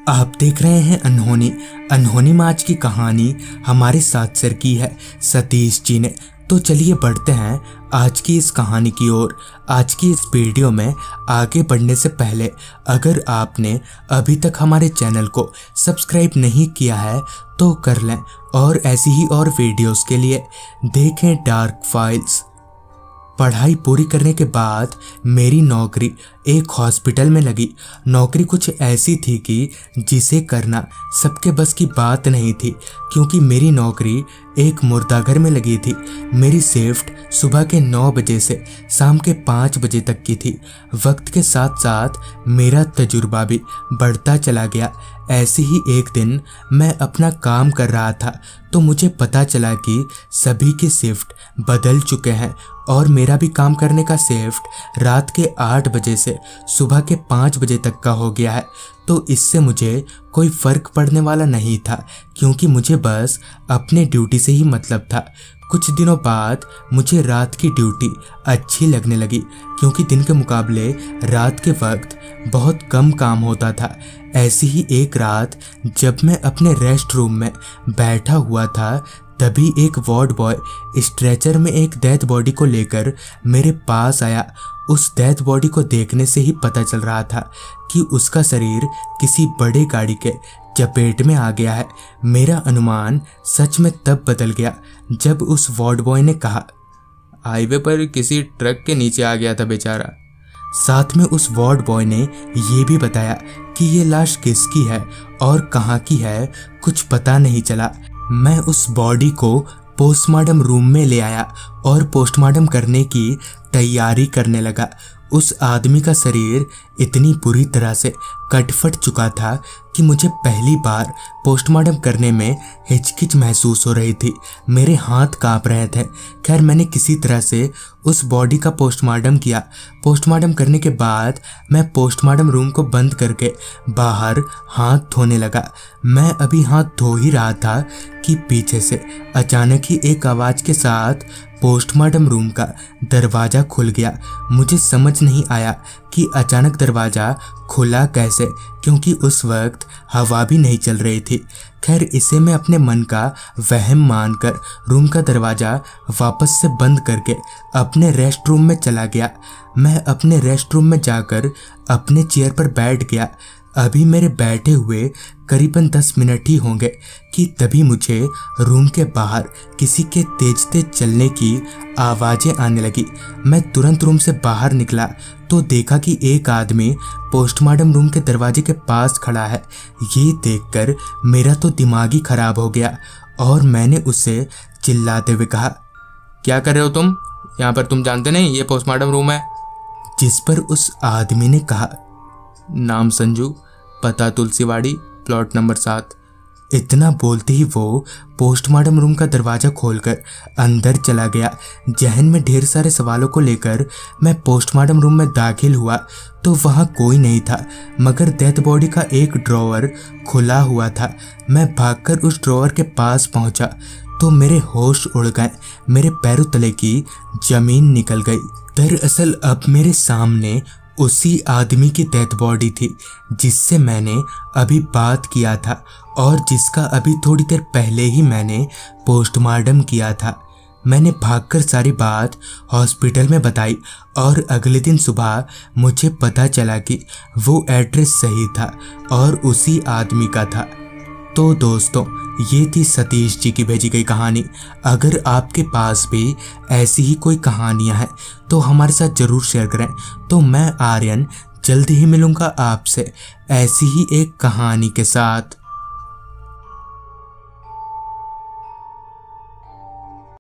आप देख रहे हैं अनहोनी। अनहोनी में आज की कहानी हमारे साथ शेयर की है सतीश जी ने। तो चलिए बढ़ते हैं आज की इस कहानी की ओर। आज की इस वीडियो में आगे बढ़ने से पहले अगर आपने अभी तक हमारे चैनल को सब्सक्राइब नहीं किया है तो कर लें और ऐसी ही और वीडियोस के लिए देखें डार्क फाइल्स। पढ़ाई पूरी करने के बाद मेरी नौकरी एक हॉस्पिटल में लगी। नौकरी कुछ ऐसी थी कि जिसे करना सबके बस की बात नहीं थी, क्योंकि मेरी नौकरी एक मुर्दाघर में लगी थी। मेरी शिफ्ट सुबह के 9 बजे से शाम के 5 बजे तक की थी। वक्त के साथ साथ मेरा तजुर्बा भी बढ़ता चला गया। ऐसे ही एक दिन मैं अपना काम कर रहा था तो मुझे पता चला कि सभी की शिफ्ट बदल चुके हैं और मेरा भी काम करने का शिफ्ट रात के 8 बजे से सुबह के 5 बजे तक का हो गया है। तो इससे मुझे कोई फर्क पड़ने वाला नहीं था, क्योंकि मुझे बस अपने ड्यूटी से ही मतलब था। कुछ दिनों बाद मुझे रात की ड्यूटी अच्छी लगने लगी, क्योंकि दिन के मुकाबले रात के वक्त बहुत कम काम होता था। ऐसी ही एक रात जब मैं अपने रेस्ट रूम में बैठा हुआ था, तभी एक वार्ड बॉय स्ट्रेचर में एक डेथ बॉडी को लेकर मेरे पास आया। उस डेथ बॉडी को देखने से ही पता चल रहा था कि उसका शरीर किसी बड़े गाड़ी के चपेट में आ गया है। मेरा अनुमान सच में तब बदल गया जब उस वार्ड बॉय ने कहा, हाईवे पर किसी ट्रक के नीचे आ गया था बेचारा। साथ में उस वार्ड बॉय ने ये भी बताया कि ये लाश किसकी है और कहाँ की है कुछ पता नहीं चला। मैं उस बॉडी को पोस्टमार्टम रूम में ले आया और पोस्टमार्टम करने की तैयारी करने लगा। उस आदमी का शरीर इतनी बुरी तरह से कट-फट चुका था कि मुझे पहली बार पोस्टमार्टम करने में हिचकिच महसूस हो रही थी। मेरे हाथ कांप रहे थे। खैर, मैंने किसी तरह से उस बॉडी का पोस्टमार्टम किया। पोस्टमार्टम करने के बाद मैं पोस्टमार्टम रूम को बंद करके बाहर हाथ धोने लगा। मैं अभी हाथ धो ही रहा था कि पीछे से अचानक ही एक आवाज़ के साथ पोस्टमार्टम रूम का दरवाज़ा खुल गया। मुझे समझ नहीं आया कि अचानक दरवाज़ा खुला कैसे, क्योंकि उस वक्त हवा भी नहीं चल रही थी। खैर, इसे मैं अपने मन का वहम मानकर रूम का दरवाज़ा वापस से बंद करके अपने रेस्ट रूम में चला गया। मैं अपने रेस्ट रूम में जाकर अपने चेयर पर बैठ गया। अभी मेरे बैठे हुए करीबन 10 मिनट ही होंगे कि तभी मुझे रूम के बाहर किसी के तेज तेज चलने की आवाज़ें आने लगी। मैं तुरंत रूम से बाहर निकला तो देखा कि एक आदमी पोस्टमार्टम रूम के दरवाजे के पास खड़ा है। ये देखकर मेरा तो दिमाग ही खराब हो गया और मैंने उससे चिल्लाते हुए कहा, क्या कर रहे हो तुम यहाँ पर? तुम जानते नहीं ये पोस्टमार्टम रूम है? जिस पर उस आदमी ने कहा, नाम संजू, पता तुलसीवाड़ी, प्लॉट नंबर 7। इतना बोलते ही वो पोस्टमार्टम रूम का दरवाज़ा खोलकर अंदर चला गया। जहन में ढेर सारे सवालों को लेकर मैं पोस्टमार्टम रूम में दाखिल हुआ तो वहाँ कोई नहीं था, मगर डेथ बॉडी का एक ड्रॉवर खुला हुआ था। मैं भागकर उस ड्रॉवर के पास पहुँचा तो मेरे होश उड़ गए। मेरे पैरों तले की जमीन निकल गई। दरअसल अब मेरे सामने उसी आदमी की डेथ बॉडी थी जिससे मैंने अभी बात किया था और जिसका अभी थोड़ी देर पहले ही मैंने पोस्टमार्टम किया था। मैंने भागकर सारी बात हॉस्पिटल में बताई और अगले दिन सुबह मुझे पता चला कि वो एड्रेस सही था और उसी आदमी का था। तो दोस्तों, ये थी सतीश जी की भेजी गई कहानी। अगर आपके पास भी ऐसी ही कोई कहानियां हैं तो हमारे साथ ज़रूर शेयर करें। तो मैं आर्यन जल्द ही मिलूंगा आपसे ऐसी ही एक कहानी के साथ।